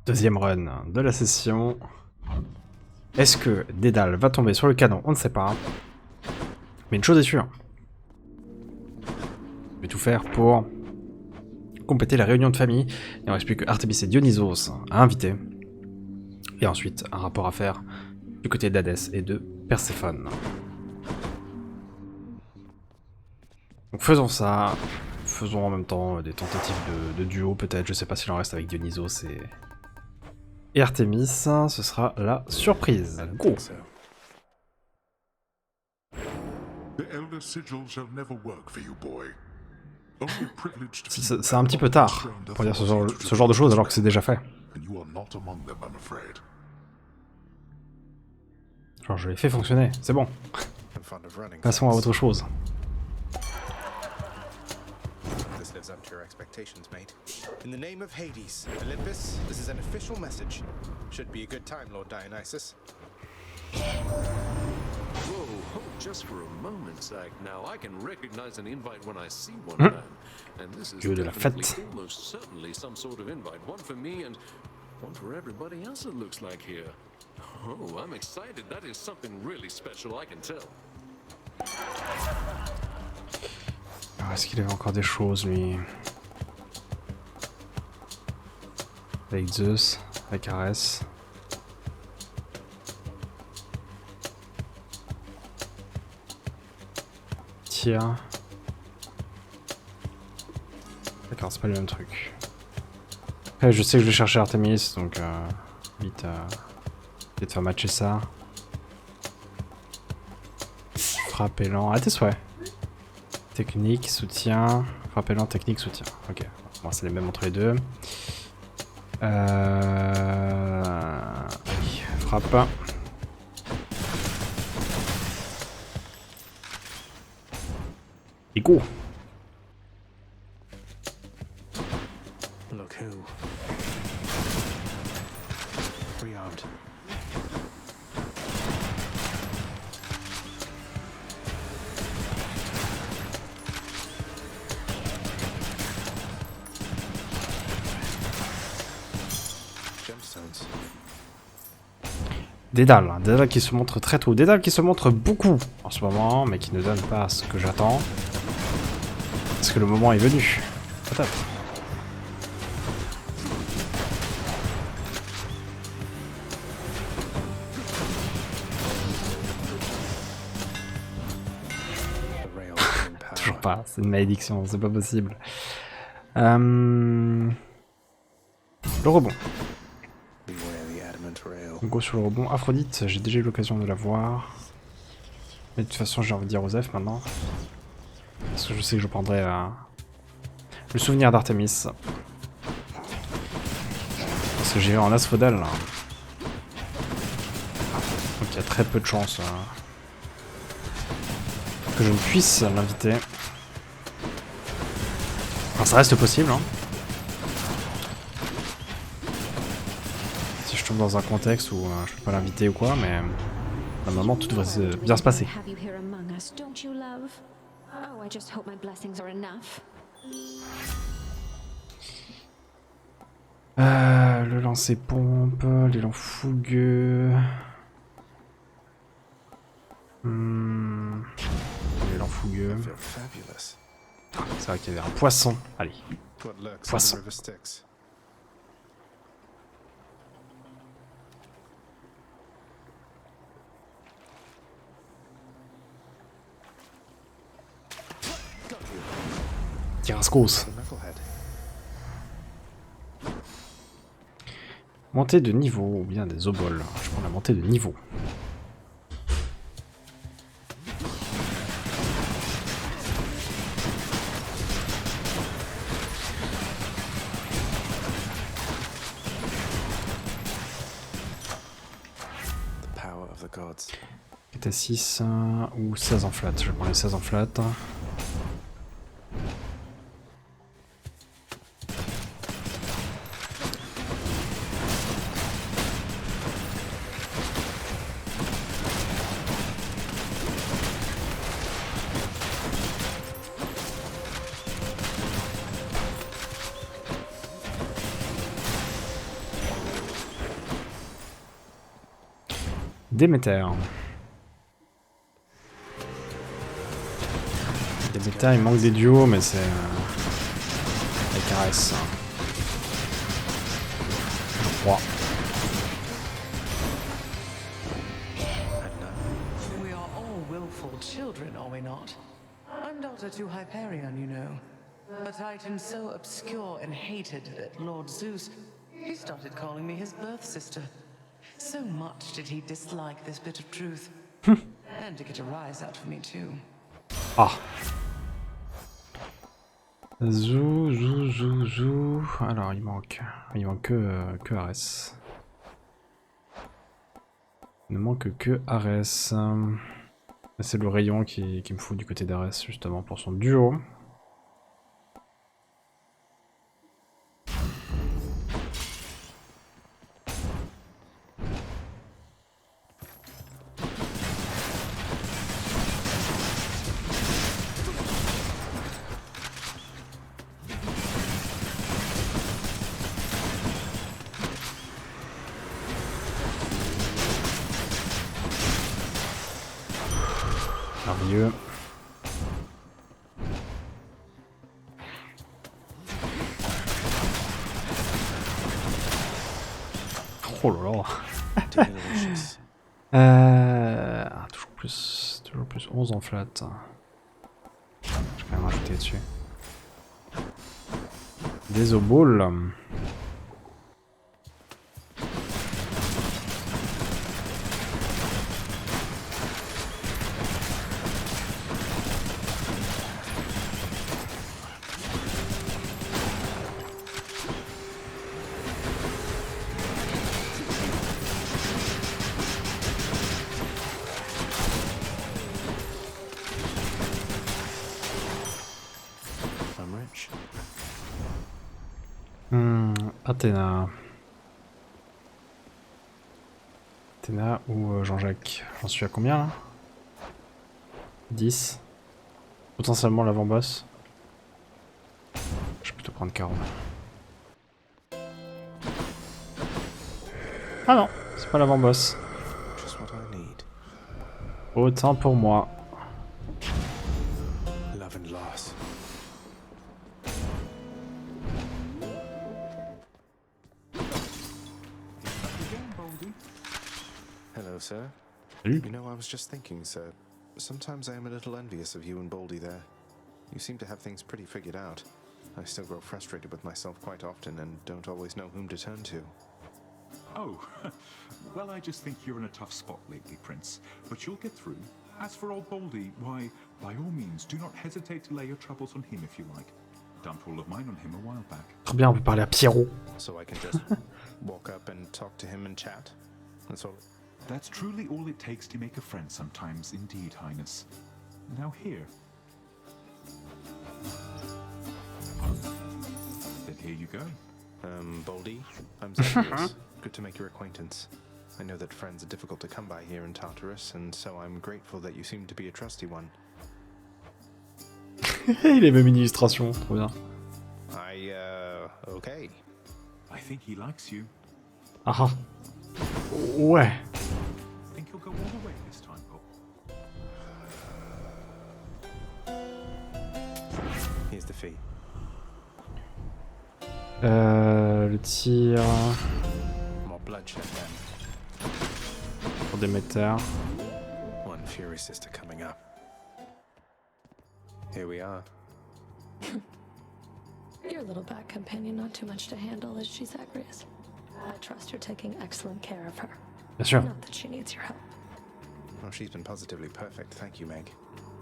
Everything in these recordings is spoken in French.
Deuxième run de la session. Est-ce que Dédale va tomber sur le canon? On ne sait pas. Mais une chose est sûre. Je vais tout faire pour compléter la réunion de famille. Il ne reste plus que Artémis et Dionysos à inviter. Et ensuite, un rapport à faire du côté d'Hadès et de Perséphone. Donc faisons ça. Faisons en même temps des tentatives de duo peut-être. Je sais pas s'il en reste avec Dionysos et Artémis. Ce sera la surprise. Go! C'est un petit peu tard pour dire ce genre de choses alors que c'est déjà fait. Genre je l'ai fait fonctionner, c'est bon. Passons à autre chose. Up to your expectations, mate. In the name of Hades, Olympus, this is an official message. Should be a good time, Lord Dionysus. Whoa, just for a moment's sake. Now I can recognize an invite when I see one, man. And this is definitely almost certainly some sort of invite. One for me and one for everybody else it looks like here. Oh, I'm excited. That is something really special, I can tell. Est-ce qu'il avait encore des choses, lui? Avec Zeus, avec Arès. Tiens. D'accord, c'est pas le même truc. Après, je sais que je vais chercher Artemis, donc vite de faire matcher ça. Frappe élan, à tes souhaits. Technique, soutien, frappe élan, technique, soutien. Ok, bon, c'est les mêmes entre les deux. Frappe. Et go. Look who. Rearmed. Dédale qui se montre très tôt, Dédale qui se montre beaucoup en ce moment, mais qui ne donne pas ce que j'attends. Est-ce que le moment est venu? Peut-être. Toujours pas, c'est une malédiction, c'est pas possible. Le rebond. Go sur le rebond. Aphrodite, j'ai déjà eu l'occasion de la voir. Mais de toute façon, j'ai envie de dire Osef maintenant. Parce que je sais que je prendrai le souvenir d'Artémis. Parce que j'irai en Asphodèle. Donc il y a très peu de chances que je ne puisse l'inviter. Enfin, ça reste possible, hein. Si je tombe dans un contexte où je peux pas l'inviter ou quoi, mais normalement tout devrait bien se passer. Le lancer pompe, l'élan fougueux. L'élan fougueux. C'est vrai qu'il y avait un poisson. Allez. Poisson. Carrascos. Montée de niveau, ou bien des oboles. Je prends la montée de niveau. Était 6 ou 16 en flat. Je prends les 16 en flat. Déméter. Déméter, il manque des duos, mais c'est... avec Arès. Je crois. We are all willful children, are we not? I'm daughter to Hyperion, you know. A titan so obscure and hated that Lord Zeus, he started calling me his birth sister. So much did he dislike this bit of truth. And to get a rise out of me too. Ah. Zou. Alors, il manque que Arès. Il ne manque que Arès. C'est le rayon qui me fout du côté d'Arès, justement, pour son duo. Merveilleux. Oh là là. Toujours plus 11 en flat. Je vais quand même rajouter dessus. Des oboles. Athéna. Athéna ou Jean-Jacques. J'en suis à combien là? 10. Potentiellement l'avant-boss. Je vais plutôt prendre 40. Ah non, c'est pas l'avant-boss. Autant pour moi. Love and loss. Hello, sir. Salut. You know, I was just thinking, sir. Sometimes I am a little envious of you and Baldy there. You seem to have things pretty figured out. I still grow frustrated with myself quite often and don't always know whom to turn to. Oh, well, I just think you're in a tough spot lately, Prince. But you'll get through. As for old Baldy, why, by all means, do not hesitate to lay your troubles on him if you like. Dumped all of mine on him a while back. Très bien, on peut parler à Pierrot. So I can just walk up and talk to him and chat? That's all. That's truly all it takes to make a friend sometimes, indeed, Highness. Now here. Then here you go. Baldy, I'm Zephyros. Good to make your acquaintance. I know that friends are difficult to come by here in Tartarus, and so I'm grateful that you seem to be a trusty one. Il est même une illustration, trop bien. Okay. I think he likes you. Ah. Ouais. Think he'll go all the way this time, Paul. Here's the fee. Le tir More bloodshed then. pour Déméter. One Fury Sister coming up. Here we are. Your little bat companion not too much to handle, is she, Zagreus? I trust you're taking excellent care of her. Bien sûr. Not that she needs your help. Well, she's been positively perfect, thank you, Meg.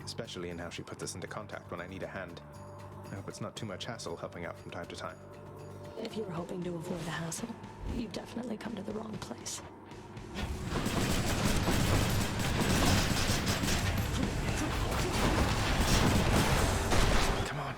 Especially in how she puts us into contact when I need a hand. I hope it's not too much hassle helping out from time to time. If you were hoping to avoid the hassle, you've definitely come to the wrong place. Come on.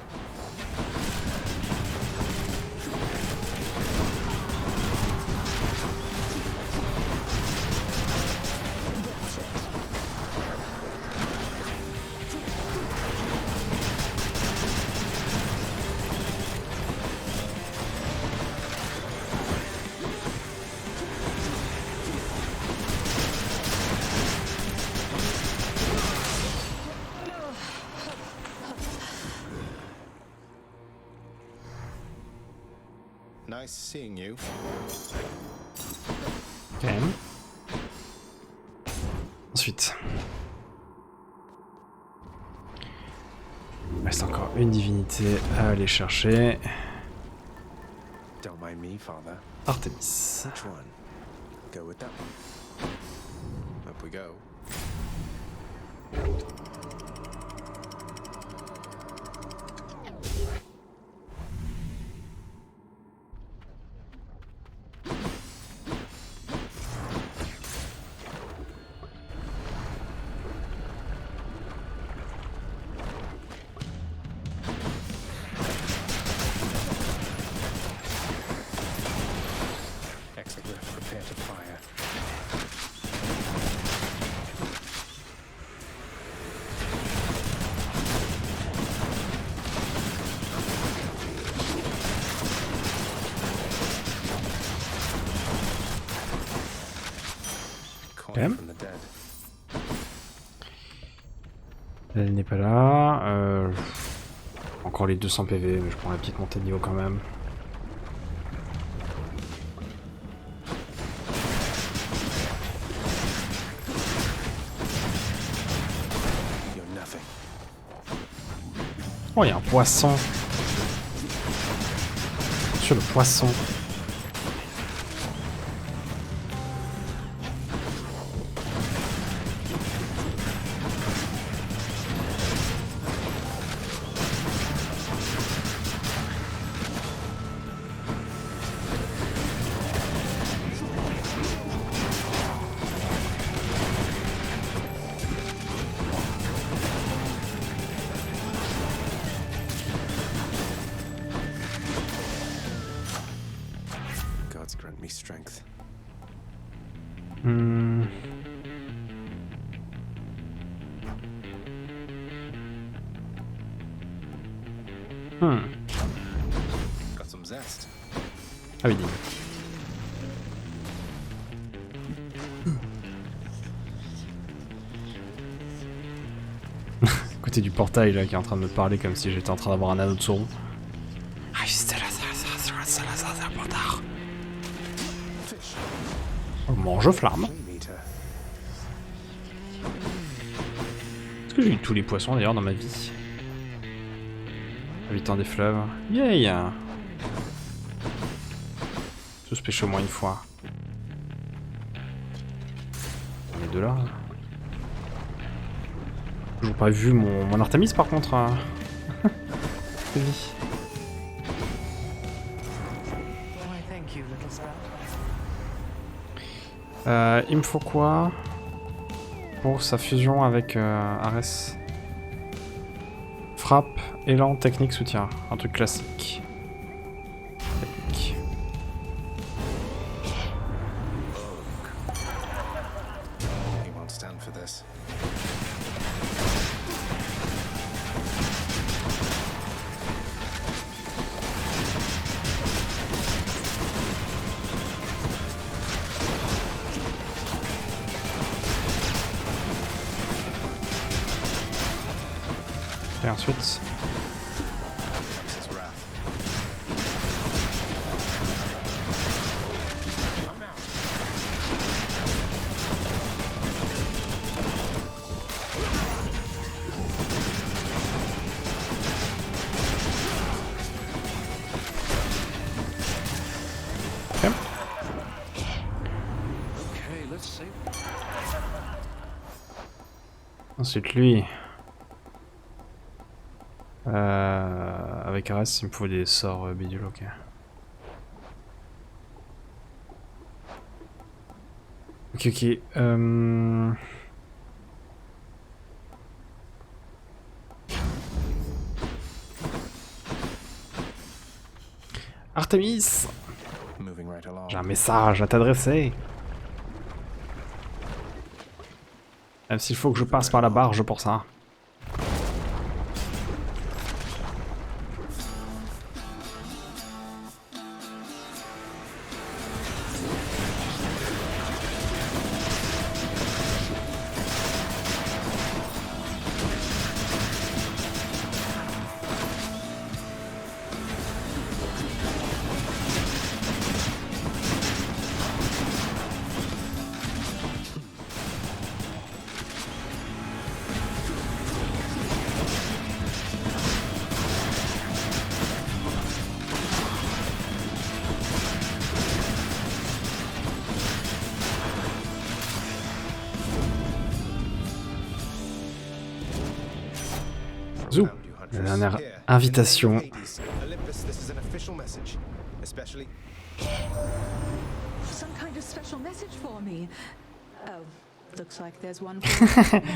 seeing you. Ok. Ensuite. Il reste encore une divinité à aller chercher. Don't mind me, Father. Artemis. Which one? Go with that one. Up we go. Exoglyph, prepare to fire. Coin from the dead. Elle n'est pas là. Encore les 200 PV, mais je prends la petite montée de niveau quand même. You're nothing. Oh, il y a un poisson. Sur le poisson. Gods grant me strength. Hmm. Got some zest. Ah oui, dis. Côté du portail là qui est en train de me parler comme si j'étais en train d'avoir un anneau de sauron. Oh, mange flamme. Flame eater. Est-ce que j'ai eu tous les poissons d'ailleurs dans ma vie? Habitant des fleuves. Yay! Tous pêcher au moins une fois. Les deux là. Toujours pas vu mon Artemis par contre. Oui. Why, thank you, little sprout. Il me faut quoi pour sa fusion avec Ares? Frappe, élan, technique, soutien. Un truc classique. Technique. He won't stand for this. Et ensuite... His wrath. I'm out. Ok. Okay, let's see. Ensuite lui... avec Ares, il me faut des sorts bidules, ok. Ok, ok. Artemis, Moving right along. j'ai un message à t'adresser. Même s'il faut que je passe par la barge pour ça. Zou, la dernière invitation.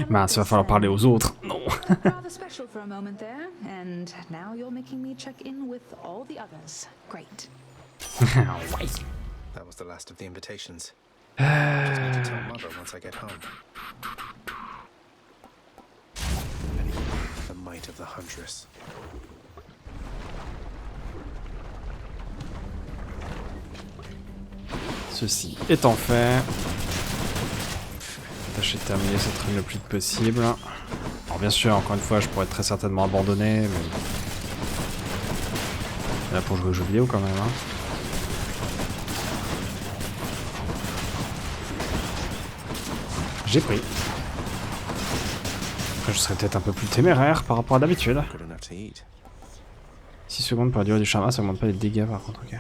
Mince, il va falloir parler aux autres. Non. Rather special for a moment there, and now you're making me check in with all the others. Great. That was the last of the invitations. Just need to tell Mother once I get home. The might of the Huntress. Ceci étant fait, tâcher de terminer cette run le plus vite possible. Alors bien sûr, encore une fois, je pourrais très certainement abandonner, mais là pour jouer aux jeux vidéo quand même. Hein. J'ai pris. Après, je serais peut-être un peu plus téméraire par rapport à d'habitude. 6 secondes pour la durée du charme. Ah, ça augmente pas les dégâts par contre, ok.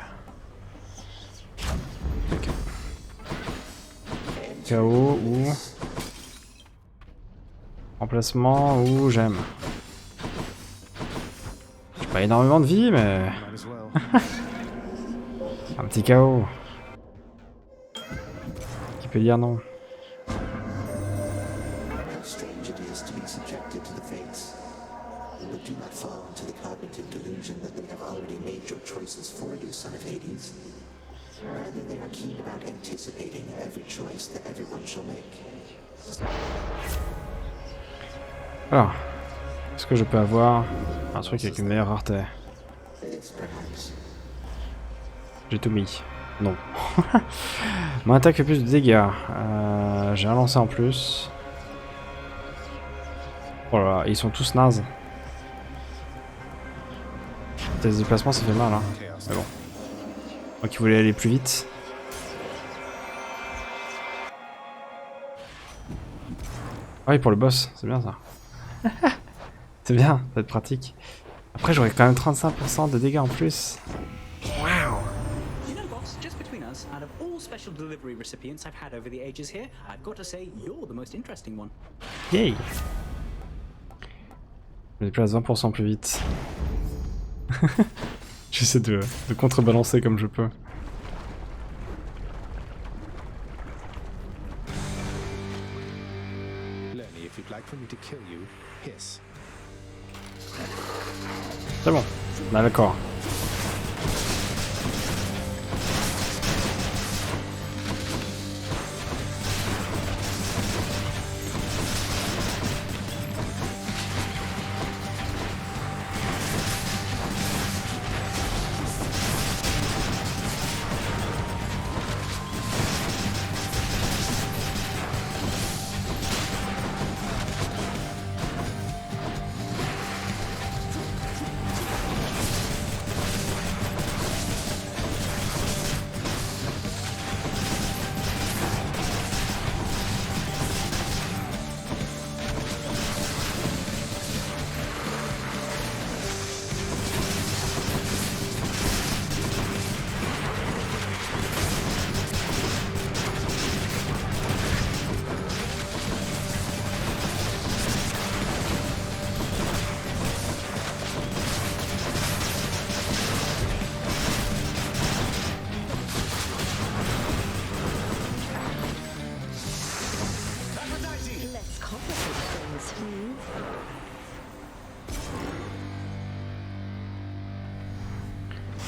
Ok. KO ou... Remplacement ou j'aime. J'ai pas énormément de vie, mais... un petit KO. Qui peut dire non? Do not fall into the cognitive delusion that they have already made your choices for you, son of Hades. Rather, they are keen about anticipating every choice that everyone shall make. Alors, est-ce que je peux avoir un truc avec une meilleure rareté? J'ai tout mis. Non. Mon attaque fait plus de dégâts. J'ai un lancer en plus. Oh là là, ils sont tous nazes. Les déplacements ça fait mal hein. Mais bon. Moi qui voulais aller plus vite. Ah oui pour le boss, c'est bien ça. C'est bien, ça va être pratique. Après j'aurais quand même 35% de dégâts en plus. Waouh. You know, boss, just between us, out of all special delivery recipients I've had over the ages here, I've got to say you're the most interesting one. Yay. Je me déplace 20% plus vite. J'essaie de contrebalancer comme je peux. C'est bon. Là, d'accord.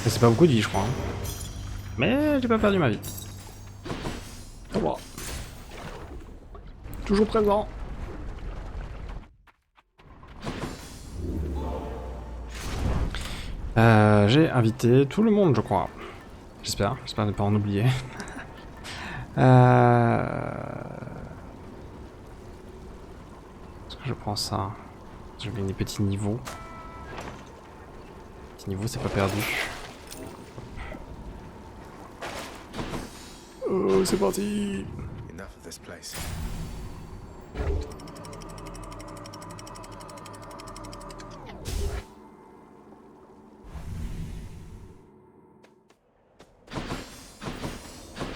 C'est pas beaucoup de vie je crois. Hein. Mais j'ai pas perdu ma vie. Au revoir. Toujours présent. J'ai invité tout le monde je crois. J'espère ne pas en oublier. Est-ce que je prends ça? Je vais gagner petit niveau. Petit niveau c'est pas perdu. Oh, c'est parti. Enough of this place.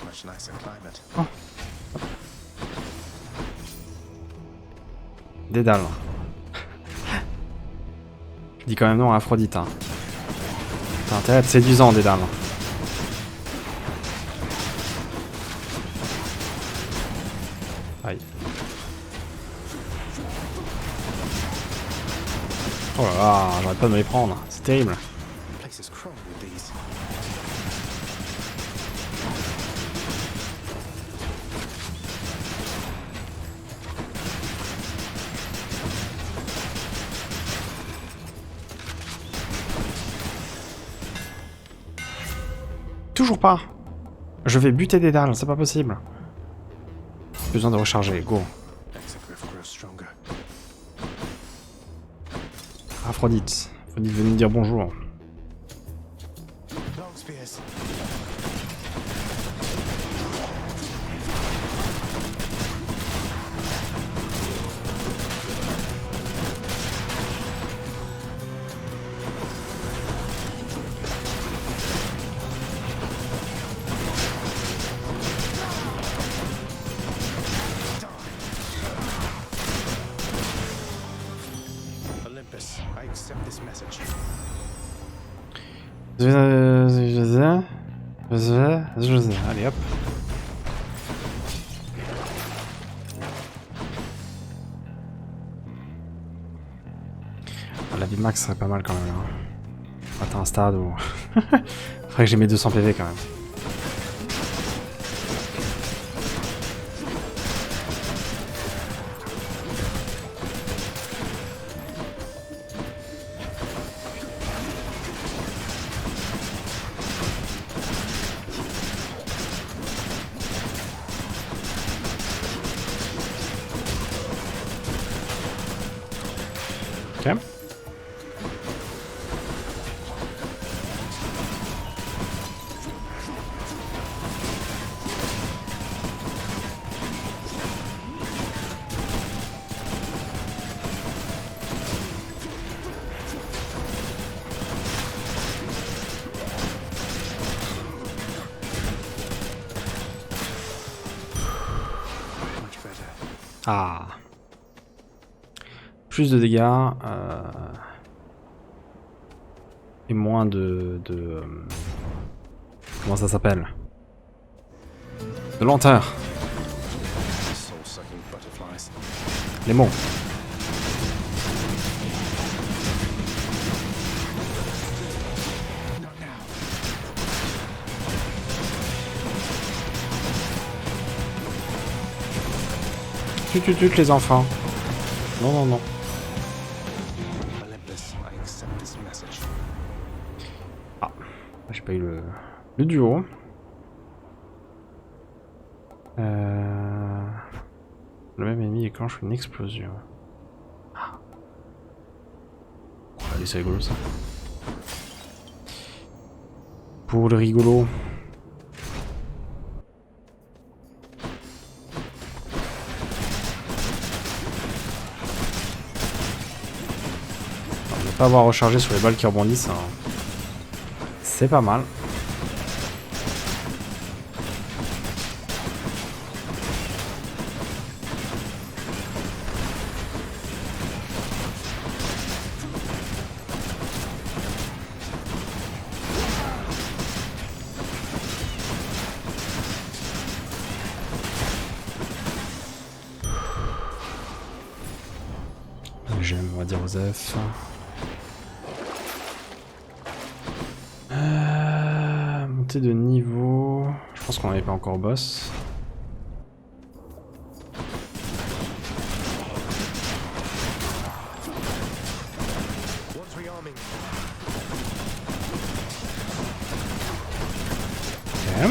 Much nicer climate. Oh. Des dalles. Dis quand même non à Aphrodite. Hein. T'as intérêt à être séduisant, des dames. Aïe. Oh là là, j'arrête pas de me les prendre. C'est terrible. Toujours pas. Je vais buter des dalles, c'est pas possible. Besoin de recharger, go. Aphrodite. Aphrodite venez me dire bonjour. Allez hop. La vie max serait pas mal quand même. Hein. Atteint un stade où... Faudrait que j'ai mes 200 PV quand même. Ok. Ah. Plus de dégâts. Et moins de comment ça s'appelle? De lenteur. Les mots. Tut les enfants. Non, non, non. Ah, j'ai pas eu le duo. Le même ennemi déclenche une explosion. Ah. Allez, c'est rigolo ça. Pour le rigolo. Pas avoir rechargé sur les balles qui rebondissent, hein. C'est pas mal. J'aime, on va dire Osef. Montée de niveau. Je pense qu'on n'avait pas encore boss. Ok.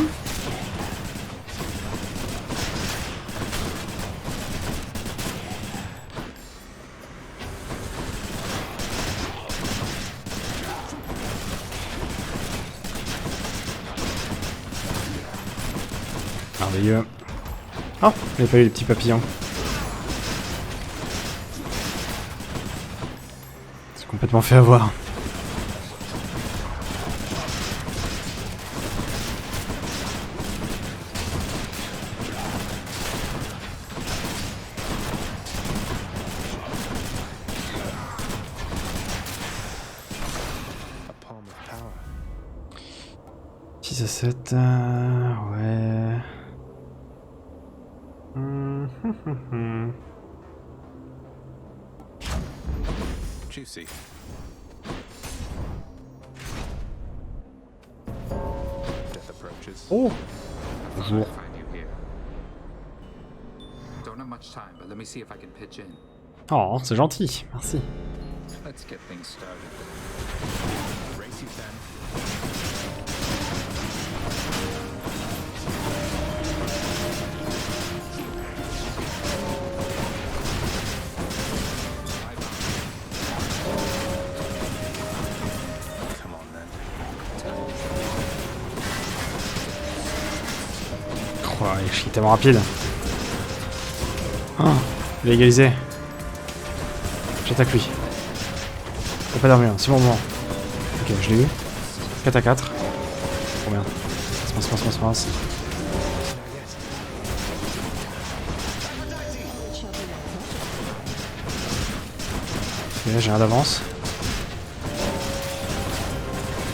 Merveilleux. Oh, il n'y a pas eu les petits papillons. C'est complètement fait avoir. 6 à 7, ouais... Juicy. Death approaches. Oh! I Bonjour. find you here. Don't have much time, but let me see if I can pitch in. Oh, c'est gentil, merci. Let's get things started. Race you then. Come on then. Oh, il est tellement rapide. Oh, il a égalisé. J'attaque lui. T'as pas d'armure, c'est bon moment. Ok, je l'ai eu. 4 à 4. Trop bien. Passe. Ok, j'ai un d'avance.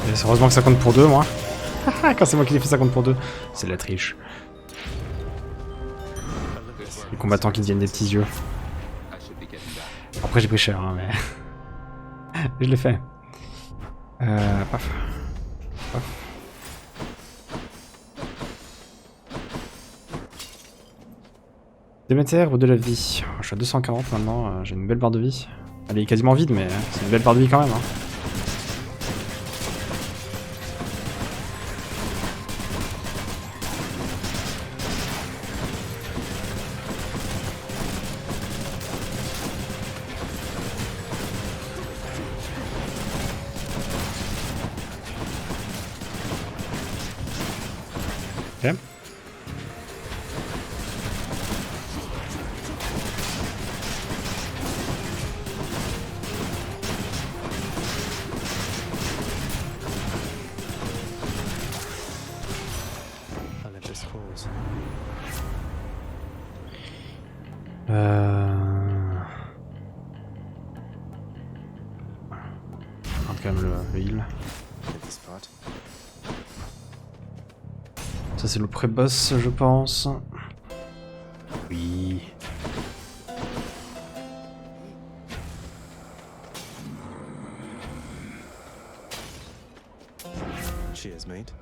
Et c'est heureusement que ça compte pour 2, moi. Quand c'est moi qui l'ai fait, ça compte pour 2. C'est de la triche. Les combattants qui deviennent des petits yeux. Après j'ai pris cher, hein, mais... je l'ai fait. Paf. Paf. Déméter ou de la vie. Je suis à 240 maintenant, j'ai une belle barre de vie. Elle est quasiment vide, mais c'est une belle barre de vie quand même. Hein. Ok. Olympus falls. Regarde quand même le heal. Hit the spot. Ça c'est le pré-boss, je pense. Oui. Cheers, mate.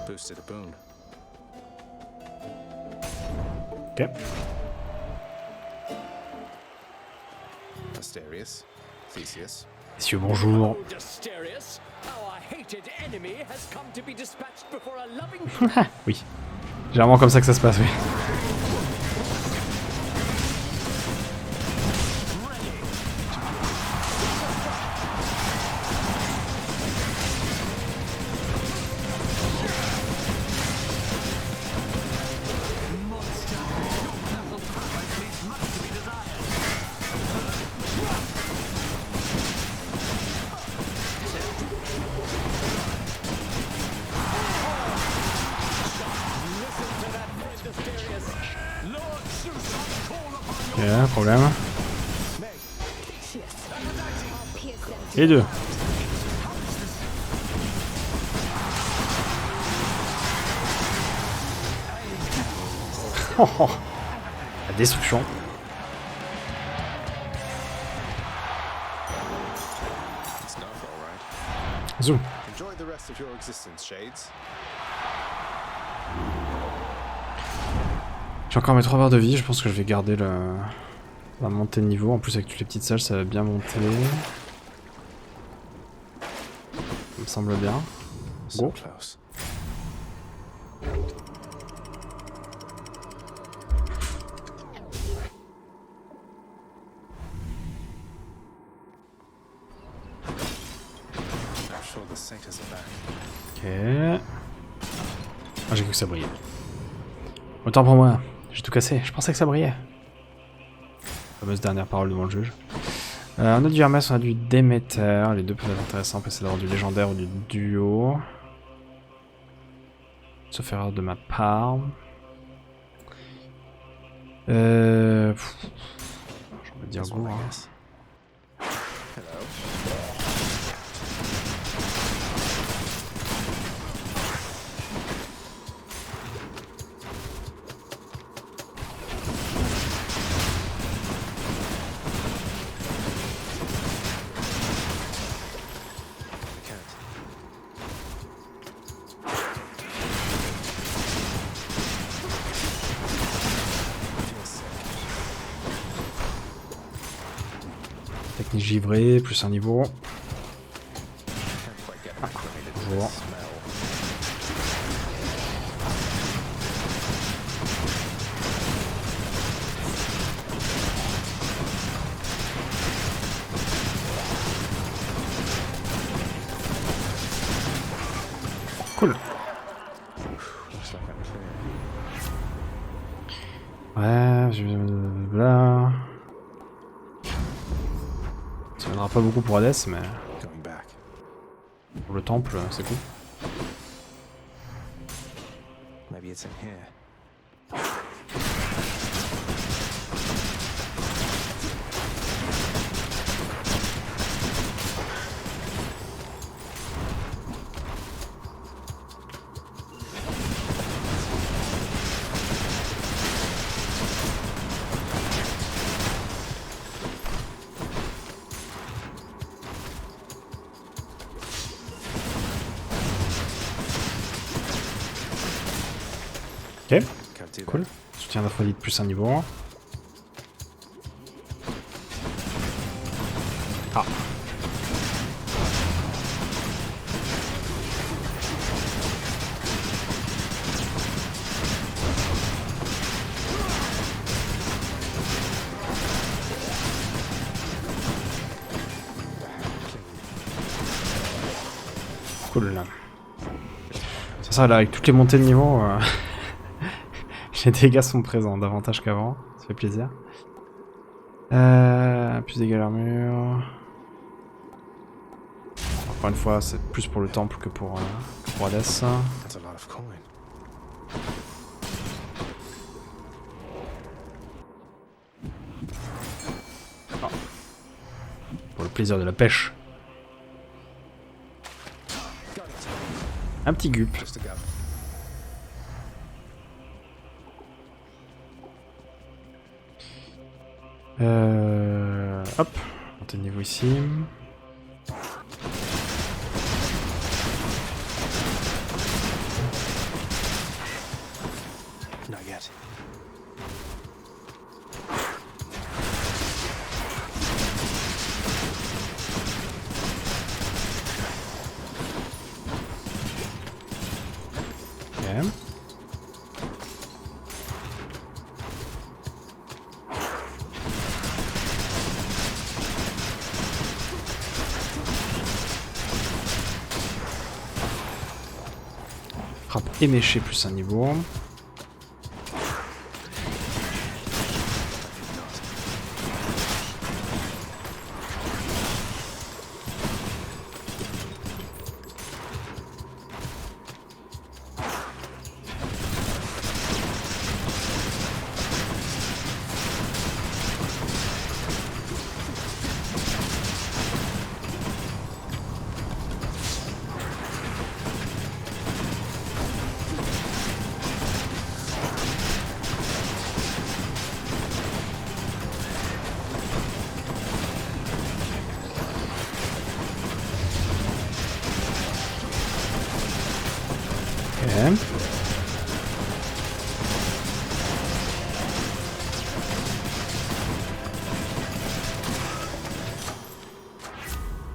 Boosted a boon. Ok. Asterius. Theseus. Messieurs, bonjour. Asterius, our hated enemy has come to be dispatched before a loving. Oui. Généralement comme ça que ça se passe, oui. Ok, problème. Les deux. Oh, oh. La destruction. It's dark, all right. Zoom. Enjoy the rest of your existence, Shades. J'ai encore mes 3 barres de vie, je pense que je vais garder la montée de niveau. En plus avec toutes les petites salles, ça va bien monter. Ça me semble bien. So Go. close. I'm sure the satyrs are back. Ok. Ah, j'ai cru que ça brillait. Autant pour moi, j'ai tout cassé, je pensais que ça brillait. Fameuse dernière parole devant le juge. On a du Hermès, on a du Déméter, les deux peuvent être intéressants, on peut essayer d'avoir du légendaire ou du duo. Sauf erreur de ma part. Je vais dire go. Hein. Technique givrée, plus un niveau. Ah, bonjour. Cool. Ouais, là. Ça viendra pas beaucoup pour Hades, mais pour le temple, c'est cool. Maybe it's in here. Ok, cool. Soutien d'Aphrodite plus un niveau. Ah. Cool. C'est ça là, avec toutes les montées de niveau. Les dégâts sont présents davantage qu'avant, ça fait plaisir. Plus d'égal armure. Encore une fois, c'est plus pour le temple que pour Hades. Oh. Pour le plaisir de la pêche. Un petit gup. Hop, montez de niveau ici. Not yet. Ok. Frappe éméchée plus un niveau.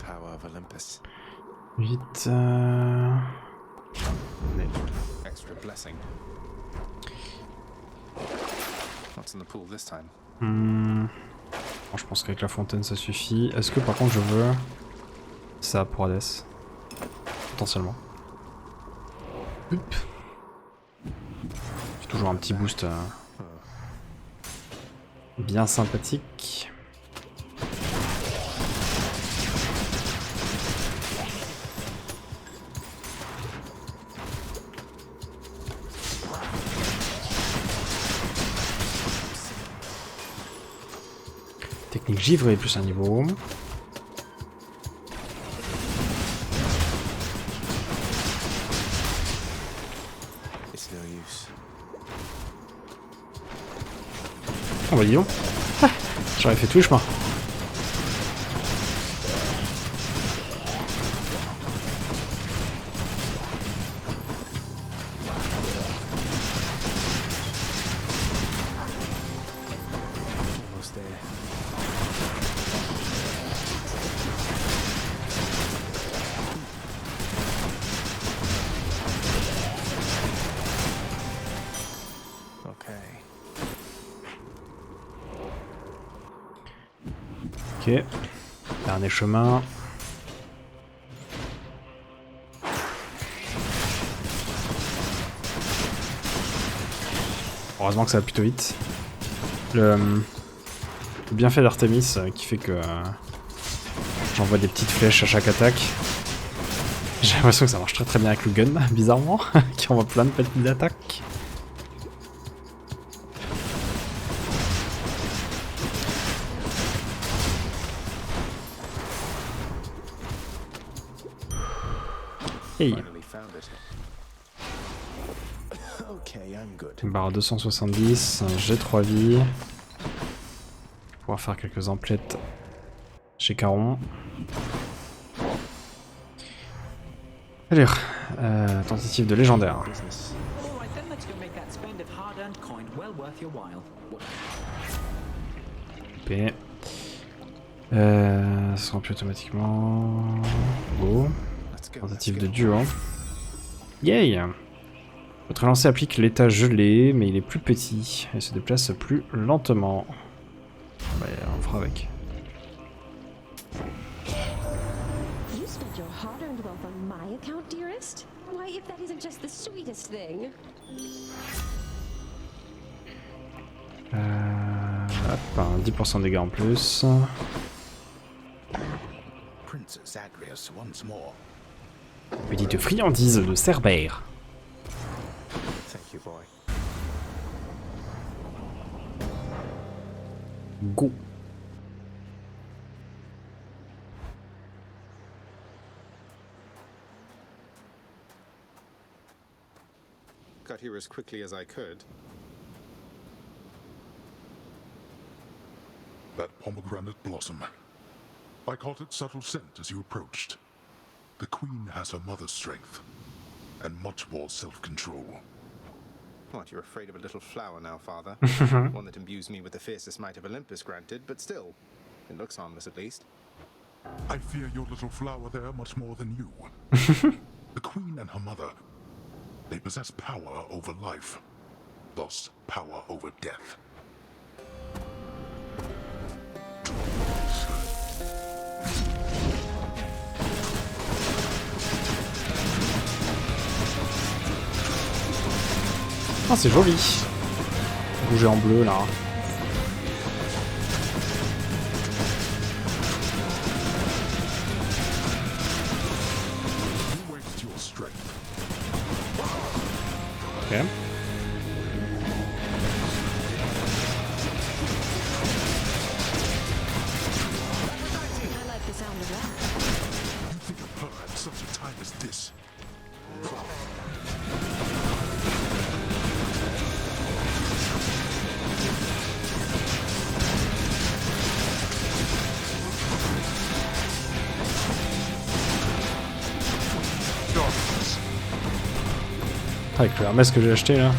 Power of Olympus. 8. Extra blessing. What's in the pool this time? Bon, je pense qu'avec la fontaine ça suffit. Est-ce que par contre je veux ça pour Hades? Potentiellement. Oup. J'ai toujours un petit boost bien sympathique. Technique givrée plus un niveau. Oh bah dis donc. Ah, j'aurais fait tout le chemin. Ok. Dernier chemin. Heureusement que ça va plutôt vite. Le bienfait d'Artemis qui fait que j'envoie des petites flèches à chaque attaque. J'ai l'impression que ça marche très très bien avec le gun, bizarrement, qui envoie plein de petites attaques. Hey. Une barre à 270, j'ai 3 vies. Pouvoir faire quelques emplettes chez Caron. Allez, tentative de légendaire. Ok. Ça remplit automatiquement. Go. Tentative de duo. Yay! Votre lancer applique l'état gelé, mais il est plus petit et se déplace plus lentement. Bah, on fera avec. You spent your hard-earned wealth on my account, dearest? Why, if that isn't just the sweetest thing. Hop, 10% de dégâts en plus. Petite friandise de Cerbère. Thank you, boy. Go. Got here as quickly as I could. That pomegranate blossom. I caught its subtle scent as you approached. The queen has her mother's strength, and much more self-control. What, you're afraid of a little flower now, father? One that imbues me with the fiercest might of Olympus, granted, but still, it looks harmless at least. I fear your little flower there much more than you. The queen and her mother, they possess power over life, thus power over death. Ah, c'est joli. Rouge et en bleu là. Ok. Avec le Hermès que j'ai acheté là,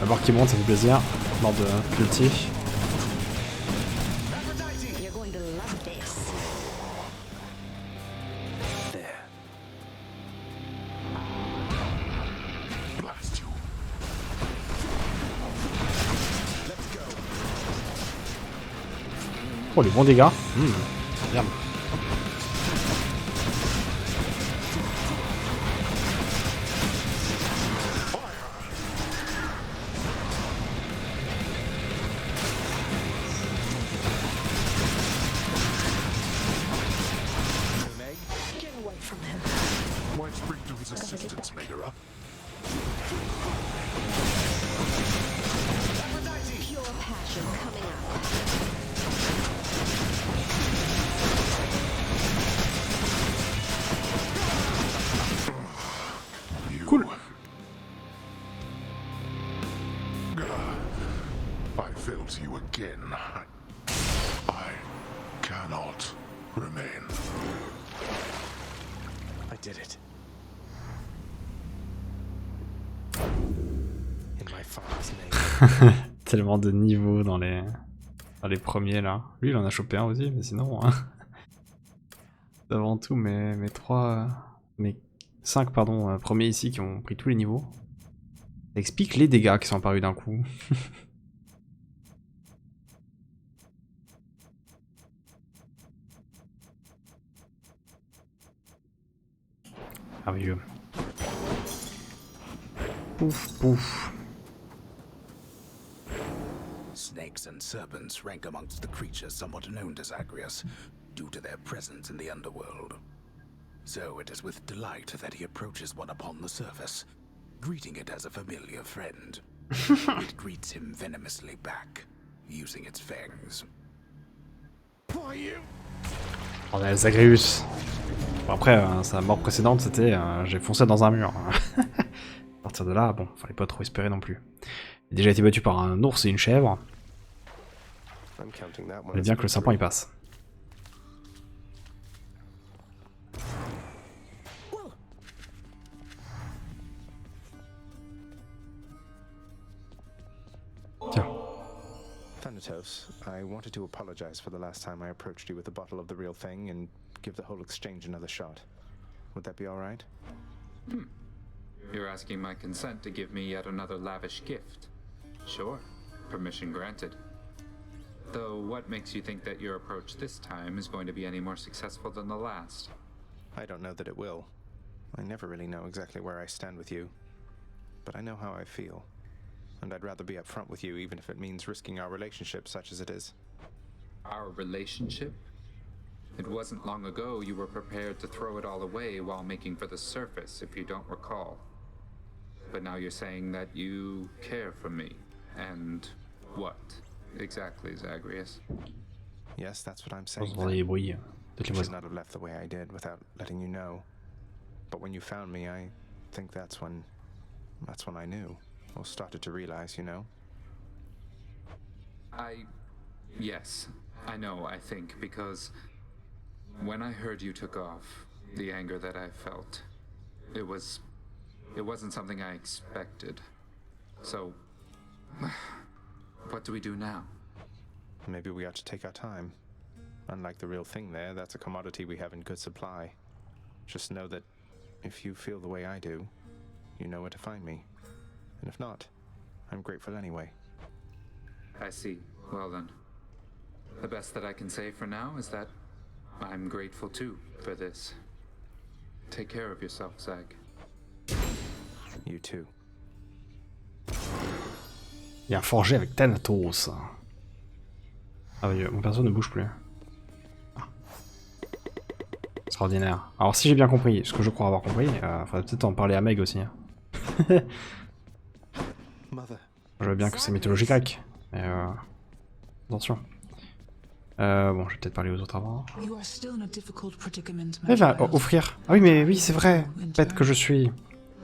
la barre qui monte, ça fait plaisir. Barre de petit. Oh, les bons dégâts. Merde. Cool. I failed you again. I cannot remain. I did it. In my father's name. Tellement de niveaux dans les premiers là. Lui il en a chopé un aussi, mais sinon hein. Avant tout mes 5 pardon, premiers ici qui ont pris tous les niveaux. Ça explique les dégâts qui sont apparus d'un coup. Merveilleux. Pouf, pouf. Snakes and serpents rank amongst the creatures somewhat known to Zagreus, due to their presence in the underworld. So it is with delight that he approaches one upon the surface, greeting it as a familiar friend. It greets him venomously back, using its fangs. On a Zagreus. Bon, après, sa mort précédente, c'était j'ai foncé dans un mur. À partir de là, bon, fallait pas trop espérer non plus. Il a déjà été battu par un ours et une chèvre. Il est bien que le serpent y passe. Tiens. Thanatos, I wanted to apologize for the last time I approached you with a bottle of the real thing and give the whole exchange another shot. Would that be alright? You're asking my consent to give me yet another lavish gift. Sure, permission granted. Though what makes you think that your approach this time is going to be any more successful than the last? I don't know that it will. I never really know exactly where I stand with you. But I know how I feel. And I'd rather be upfront with you even if it means risking our relationship such as it is. Our relationship? It wasn't long ago you were prepared to throw it all away while making for the surface, if you don't recall. But now you're saying that you care for me. And what exactly, Zagreus? Yes, that's what I'm saying. I should not have left the way I did without letting you know. But when you found me, I think that's when I knew. Or started to realize, you know? Yes, I know, I think, because when I heard you took off, the anger that I felt, it wasn't something I expected. So, what do we do now? Maybe we ought to take our time. Unlike the real thing there, that's a commodity we have in good supply. Just know that if you feel the way I do, you know where to find me. And if not, I'm grateful anyway. I see. Well then. The best that I can say for now is that I'm grateful too for this. Take care of yourself, Zag. You too. Il y a un forger avec Thanatos. Ah oui, mon perso ne bouge plus. Ah. Extraordinaire. Alors si j'ai bien compris, ce que je crois avoir compris, faudrait peut-être en parler à Meg aussi. Je vois bien que c'est mythologie grecque, mais attention. Bon, je vais peut-être parler aux autres avant. Elle va offrir. Ah oui, mais oui, c'est vrai. Bête que je suis.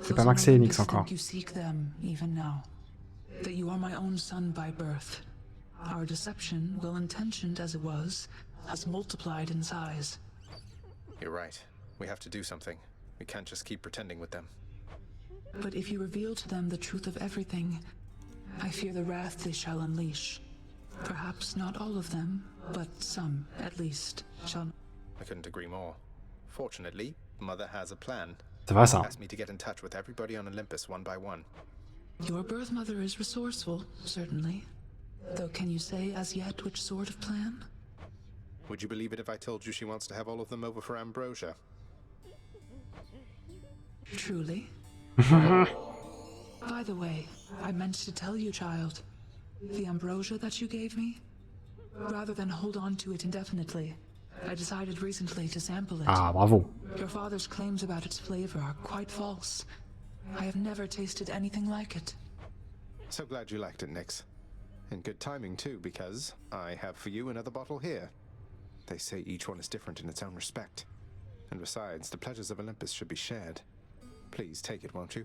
J'ai pas maxé Nix encore. That you are my own son by birth. Our deception, well intentioned as it was, has multiplied in size. You're right. We have to do something. We can't just keep pretending with them. But if you reveal to them the truth of everything, I fear the wrath they shall unleash. Perhaps not all of them, but some, at least, shall... I couldn't agree more. Fortunately, Mother has a plan. C'est vrai ça. Asked me to get in touch with everybody on Olympus one by one. Your birth mother is resourceful, certainly. Though can you say as yet which sort of plan? Would you believe it if I told you she wants to have all of them over for ambrosia? Truly? By the way, I meant to tell you, child. The ambrosia that you gave me? Rather than hold on to it indefinitely, I decided recently to sample it. Ah, bravo. Your father's claims about its flavor are quite false. I have never tasted anything like it. So glad you liked it, Nix. And good timing too, because I have for you another bottle here. They say each one is different in its own respect. And besides, the pleasures of Olympus should be shared. Please take it, won't you?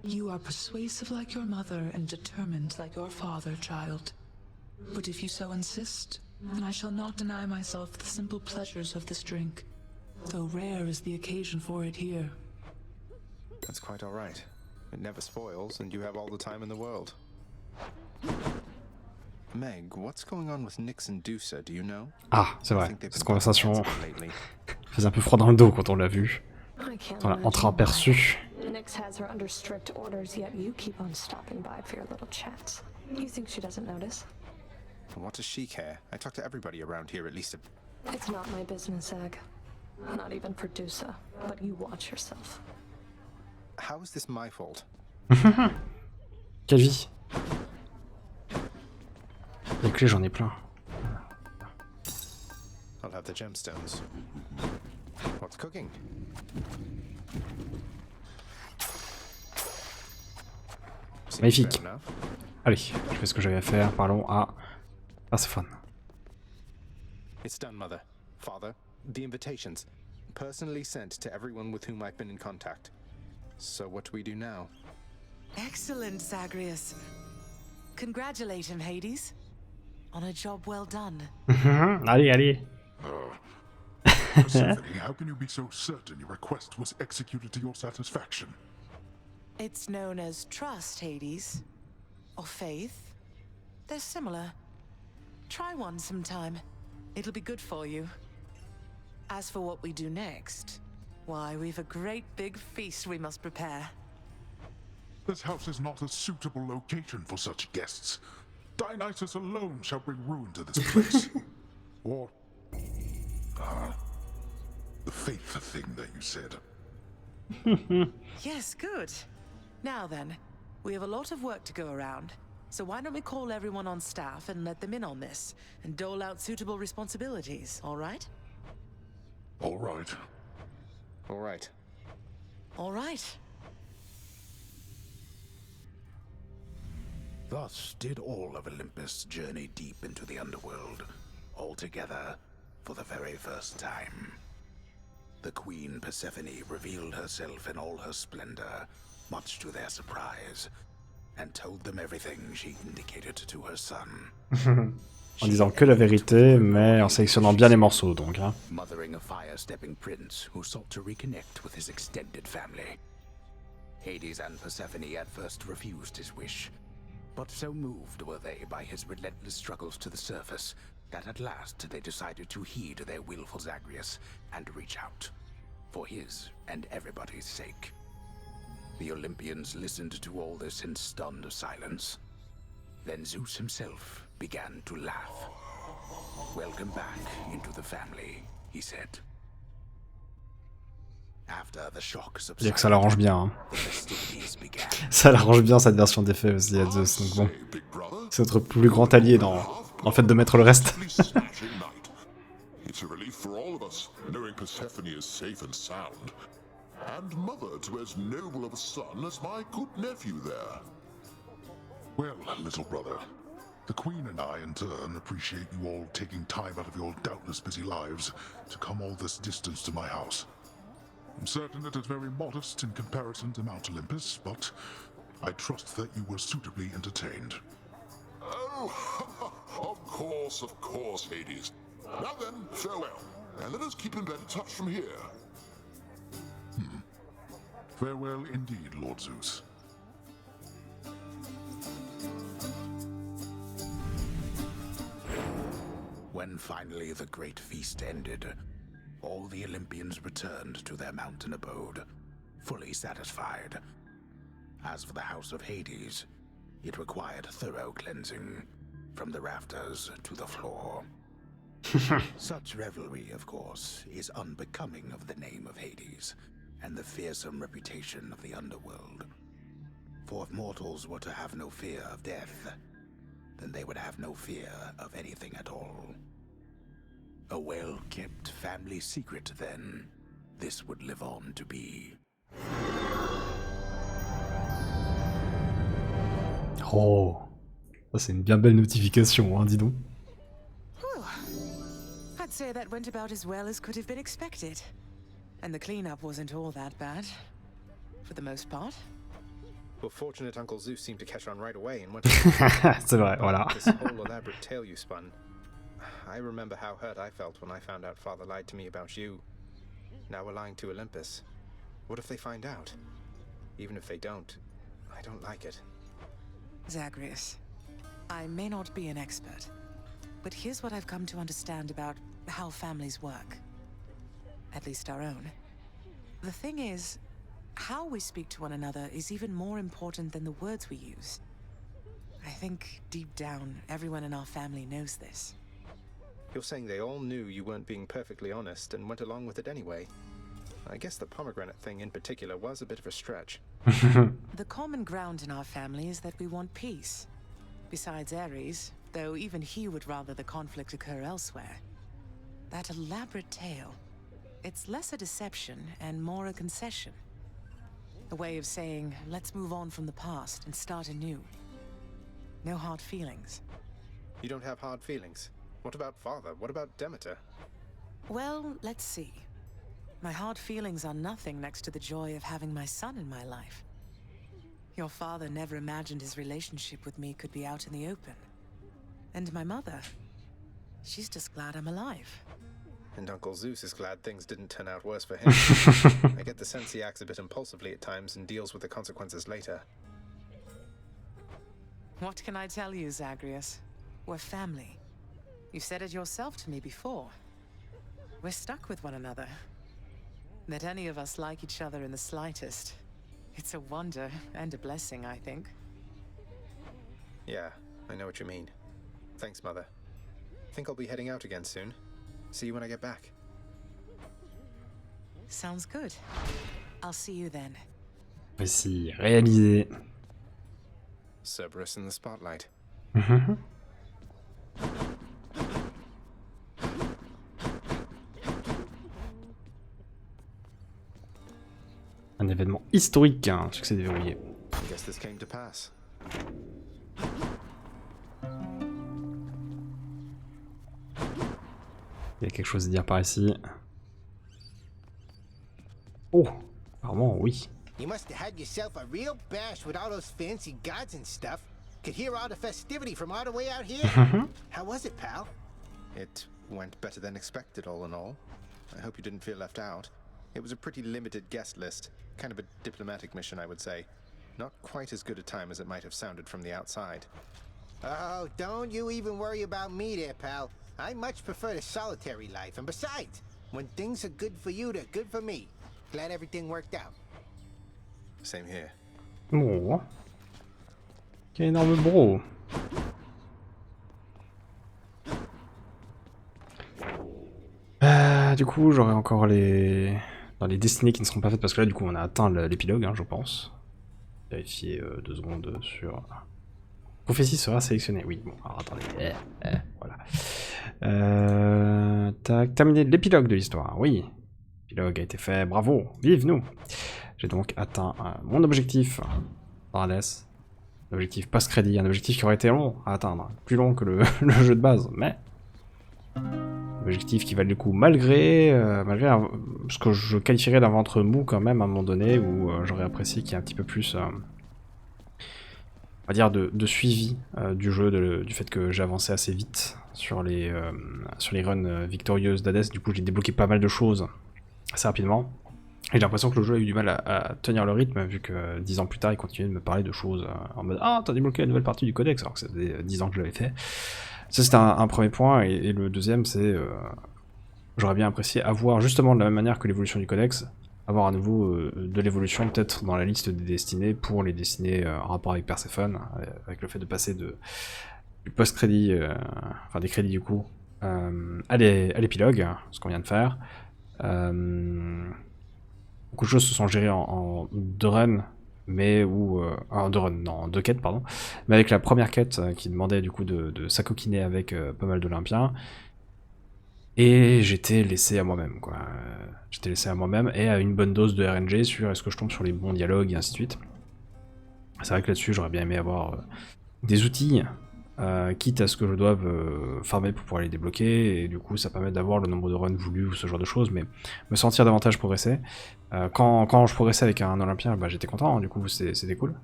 You are persuasive like your mother and determined like your father, child. But if you so insist, then I shall not deny myself the simple pleasures of this drink, though rare is the occasion for it here. That's quite all right. It never spoils, and you have all the time in the world. Meg, what's going on with Nix and Dusa, do you know? Ah, c'est vrai. Cette conversation faisait un peu froid dans le dos quand on l'a vu. On l'a entreaperçu. Nix has her under strict orders, yet you keep on stopping by for your little chats. You think she doesn't notice? What does she care? I talk to everybody around here at least. It's not my business, Zag. Not even producer, but you watch yourself. How is this my fault? Quelle vie. Les clés, j'en ai plein. I'll have the gemstones. What's cooking? Magnifique. Allez, je fais ce que j'avais à faire. Parlons à Perséphone. It's done, Mother. Father, the invitations. Personally sent to everyone with whom I've been in contact. So what do we do now? Excellent, Zagreus. Congratulate him, Hades. On a job well done. Allez, allez. Persephone, how can you be so certain your request was executed to your satisfaction? It's known as trust, Hades. Or faith. They're similar. Try one sometime. It'll be good for you. As for what we do next, why, we've a great big feast we must prepare. This house is not a suitable location for such guests. Dionysus alone shall bring ruin to this place. Or... the faith thing that you said. Yes, good. Now then, we have a lot of work to go around. So why don't we call everyone on staff and let them in on this, and dole out suitable responsibilities, all right? All right. All right. All right. Thus did all of Olympus journey deep into the underworld, all together for the very first time. The Queen Persephone revealed herself in all her splendor, much to their surprise, and told them everything she indicated to her son. En disant que la vérité, mais en sélectionnant bien les morceaux, donc. Hein. Mothering a fire-stepping prince who sought to reconnect with his extended family. Hades and Persephone at first refused his wish, but so moved were they by his relentless struggles to the surface that at last they decided to heed their willful Zagreus and reach out, for his and everybody's sake. The Olympians listened to all this in stunned silence. Then Zeus himself began to laugh. "Welcome back into the family," he said. After the shock dire que ça l'arrange bien. Hein. the festivities began. Ça l'arrange bien cette version d'effet aussi à Zeus, donc bon. C'est notre plus grand allié dans le fait de mettre le reste. It's a relief for all of us, knowing Persephone is safe and sound. And mother to as noble of a son as my good nephew there. Well, little brother, the Queen and I, in turn, appreciate you all taking time out of your doubtless busy lives to come all this distance to my house. I'm certain it is very modest in comparison to Mount Olympus, but I trust that you were suitably entertained. Oh, of course, Hades. Now then, farewell, and let us keep in better touch from here. Farewell indeed, Lord Zeus. When finally the great feast ended, all the Olympians returned to their mountain abode, fully satisfied. As for the house of Hades, it required thorough cleansing, from the rafters to the floor. Such revelry, of course, is unbecoming of the name of Hades, and the fearsome reputation of the underworld. For if mortals were to have no fear of death, then they would have no fear of anything at all. A well-kept family secret, then, this would live on to be. Oh, ça c'est une bien belle notification, hein, dis donc. Whew. I'd say that went about as well as could have been expected. And the cleanup wasn't all that bad, for the most part. Well, fortunate Uncle Zeus seemed to catch on right away and went. C'est vrai, voilà. This whole elaborate tale you spun. I remember how hurt I felt when I found out Father lied to me about you. Now we're lying to Olympus. What if they find out? Even if they don't, I don't like it. Zagreus, I may not be an expert, but here's what I've come to understand about how families work. At least our own. The thing is, how we speak to one another is even more important than the words we use. I think, deep down, everyone in our family knows this. You're saying they all knew you weren't being perfectly honest and went along with it anyway. I guess the pomegranate thing in particular was a bit of a stretch. The common ground in our family is that we want peace. Besides Ares, though even he would rather the conflict occur elsewhere. That elaborate tale, it's less a deception and more a concession. A way of saying, let's move on from the past and start anew. No hard feelings. You don't have hard feelings? What about father? What about Demeter? Well, let's see. My hard feelings are nothing next to the joy of having my son in my life. Your father never imagined his relationship with me could be out in the open. And my mother, she's just glad I'm alive. And Uncle Zeus is glad things didn't turn out worse for him. I get the sense he acts a bit impulsively at times and deals with the consequences later. What can I tell you, Zagreus? We're family. You said it yourself to me before. We're stuck with one another. That any of us like each other in the slightest. It's a wonder and a blessing, I think. Yeah, I know what you mean. Thanks, Mother. Think I'll be heading out again soon. See you when I get back. Sounds good. I'll see you then. Voici réalisé. Cerberus in the spotlight. Un événement historique, un succès déverrouillé. Guess this came to pass. Il y a quelque chose à dire par ici. Oh, apparemment oui. You must have had yourself a real bash with all those fancy gods and stuff. Could hear all the festivity from all the way out here. How was it, pal? It went better than expected, all in all. I hope you didn't feel left out. It was a pretty limited guest list. Kind of a diplomatic mission, I would say. Not quite as good a time as it might have sounded from the outside. Oh, don't you even worry about me there, pal. I much prefer the solitary life. And besides, when things are good for you, they're good for me. Glad everything worked out. Same here. Oh. Quel énorme bro. Du coup, j'aurai encore les... Dans les destinées qui ne seront pas faites, parce que là, du coup, on a atteint l'épilogue, hein, je pense. Vérifier 2 secondes sur... Prophétie sera sélectionnée. Oui, bon, alors attendez. Voilà. Tac, terminé l'épilogue de l'histoire. Oui. L'épilogue a été fait. Bravo. Vive nous. J'ai donc atteint mon objectif dans Hades. L'objectif post-crédit. Un objectif qui aurait été long à atteindre. Plus long que le jeu de base. Mais... Objectif qui valait le coup malgré ce que je qualifierais d'un ventre mou quand même à un moment donné, où j'aurais apprécié qu'il y ait un petit peu plus... on va dire de suivi du jeu, du fait que j'ai avancé assez vite sur les runs victorieuses d'Hades. Du coup j'ai débloqué pas mal de choses assez rapidement. Et j'ai l'impression que le jeu a eu du mal à tenir le rythme, vu que 10 ans plus tard il continuait de me parler de choses en mode « Ah, t'as débloqué la nouvelle partie du codex », alors que ça faisait 10 ans que je l'avais fait. Ça c'était un premier point, et le deuxième c'est... j'aurais bien apprécié avoir, justement de la même manière que l'évolution du codex, avoir à nouveau de l'évolution peut-être dans la liste des destinées pour les destinées en rapport avec Perséphone, avec le fait de passer du post-crédit, enfin des crédits du coup, à l'épilogue, ce qu'on vient de faire. Beaucoup de choses se sont gérées en 2 runs, mais où... en 2 runs, non, en 2 quêtes, pardon. Mais avec la première quête qui demandait du coup de s'acoquiner avec pas mal d'Olympiens. Et j'étais laissé à moi-même, quoi. J'étais laissé à moi-même et à une bonne dose de RNG sur est-ce que je tombe sur les bons dialogues et ainsi de suite. C'est vrai que là-dessus, j'aurais bien aimé avoir des outils, quitte à ce que je doive farmer pour pouvoir les débloquer, et du coup ça permet d'avoir le nombre de runs voulus ou ce genre de choses, mais me sentir davantage progresser. Quand je progressais avec un Olympien, bah, j'étais content, hein, du coup c'était cool.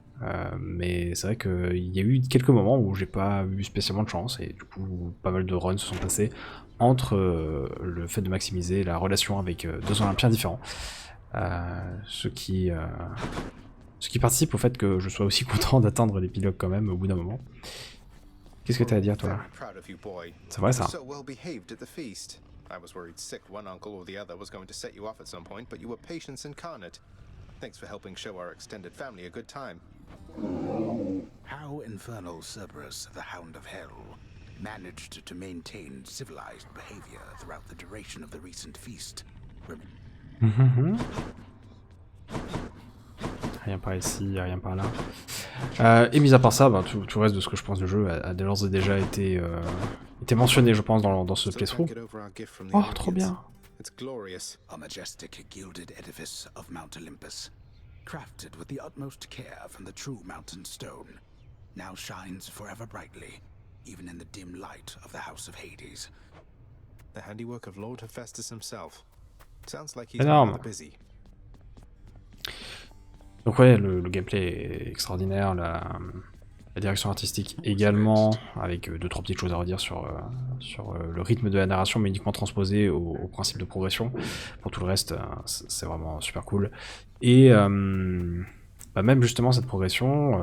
Mais c'est vrai qu'il y a eu quelques moments où j'ai pas eu spécialement de chance, et du coup pas mal de runs se sont passés entre le fait de maximiser la relation avec 2 Olympiens différents. Ce qui participe au fait que je sois aussi content d'atteindre l'épilogue quand même au bout d'un moment. Qu'est-ce que t'as à dire, toi? C'est vrai, ça? I was worried sick one uncle or the other was going to set you off at some point, but you were patience incarnate. Thanks for helping show our extended family a good time. How infernal Cerberus, the Hound of Hell. managed to maintain civilized behavior throughout the duration of the recent feast. Rien par ici, rien par là. Et mis à part ça, bah, tout le reste de ce que je pense du jeu a d'ores et déjà été mentionné, je pense, dans ce playthrough. Oh, trop bien. It's glorious. A majestic gilded edifice of Mount Olympus, crafted with the utmost care from the true mountain stone, now shines forever brightly, even in the dim light of the House of Hades. The handiwork of Lord Hephaestus himself. Sounds like he's Énorme. rather busy. Donc ouais, le gameplay est extraordinaire, la direction artistique également, avec 2-3 petites choses à redire sur le rythme de la narration, mais uniquement transposé au principe de progression. Pour tout le reste, c'est vraiment super cool. Et bah même justement cette progression,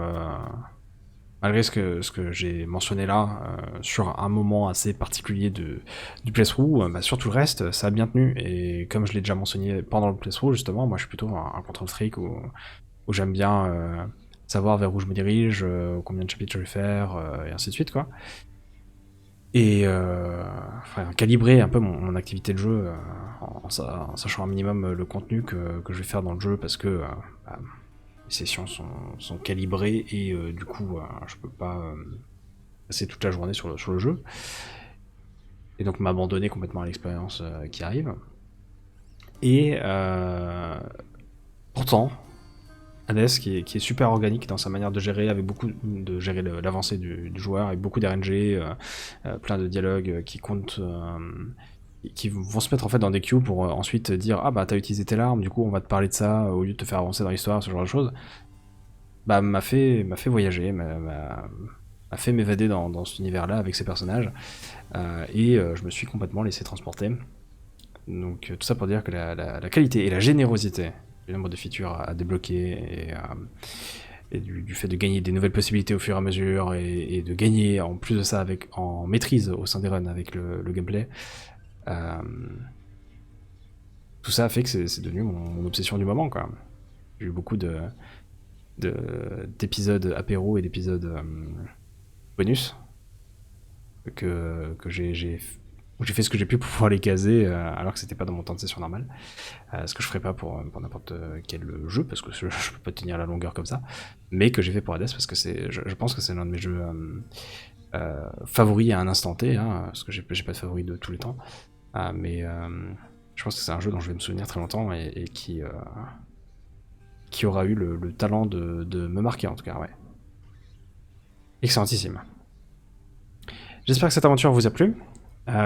malgré ce que j'ai mentionné là, sur un moment assez particulier du playthrough, bah sur tout le reste, ça a bien tenu. Et comme je l'ai déjà mentionné pendant le playthrough, justement, moi je suis plutôt un control freak où j'aime bien savoir vers où je me dirige, combien de chapitres je vais faire, et ainsi de suite, quoi. Et enfin, calibrer un peu mon activité de jeu en sachant un minimum le contenu que je vais faire dans le jeu, parce que bah, les sessions sont calibrées, et du coup, je peux pas passer toute la journée sur le jeu. Et donc m'abandonner complètement à l'expérience qui arrive. Et pourtant, Hades qui est super organique dans sa manière de gérer, avec beaucoup de gérer l'avancée du joueur, avec beaucoup d'RNG, plein de dialogues qui comptent, qui vont se mettre en fait dans des queues pour ensuite dire ah bah t'as utilisé telle arme, du coup on va te parler de ça au lieu de te faire avancer dans l'histoire, ce genre de choses. Bah m'a fait voyager, m'a fait m'évader dans cet univers-là avec ces personnages, et je me suis complètement laissé transporter. Donc tout ça pour dire que la qualité et la générosité du nombre de features à débloquer, et du fait de gagner des nouvelles possibilités au fur et à mesure, et de gagner en plus de ça en maîtrise au sein des runs avec le gameplay, tout ça a fait que c'est devenu mon obsession du moment, quoi. J'ai eu beaucoup d'épisodes apéro et d'épisodes bonus où j'ai fait ce que j'ai pu pour pouvoir les caser, alors que c'était pas dans mon temps de session normal. Ce que je ferais pas pour n'importe quel jeu, parce que je peux pas tenir la longueur comme ça, mais que j'ai fait pour Hades parce que je pense que c'est l'un de mes jeux favoris à un instant T, hein, parce que j'ai pas de favori de tous les temps, mais je pense que c'est un jeu dont je vais me souvenir très longtemps, et qui aura eu le talent de me marquer, en tout cas, ouais. Excellentissime. J'espère que cette aventure vous a plu.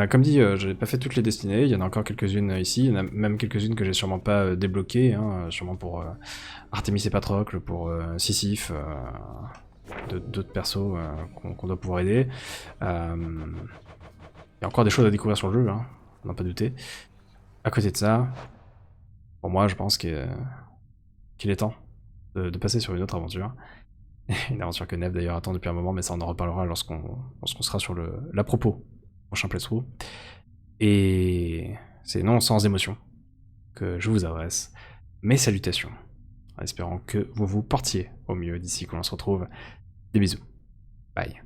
Comme dit, j'ai pas fait toutes les destinées, il y en a encore quelques-unes ici, il y en a même quelques-unes que j'ai sûrement pas débloquées, hein, sûrement pour Artemis et Patrocle, pour Sisyphe, d'autres persos qu'on doit pouvoir aider. Il y a encore des choses à découvrir sur le jeu, hein, on n'a pas douté. À côté de ça, pour moi je pense qu'il est temps de passer sur une autre aventure. Une aventure que Neve d'ailleurs attend depuis un moment, mais ça on en reparlera lorsqu'on sera sur l'à propos. Prochain playthrough. Et c'est non sans émotion que je vous adresse mes salutations, en espérant que vous vous portiez au mieux d'ici qu'on se retrouve. Des bisous. Bye.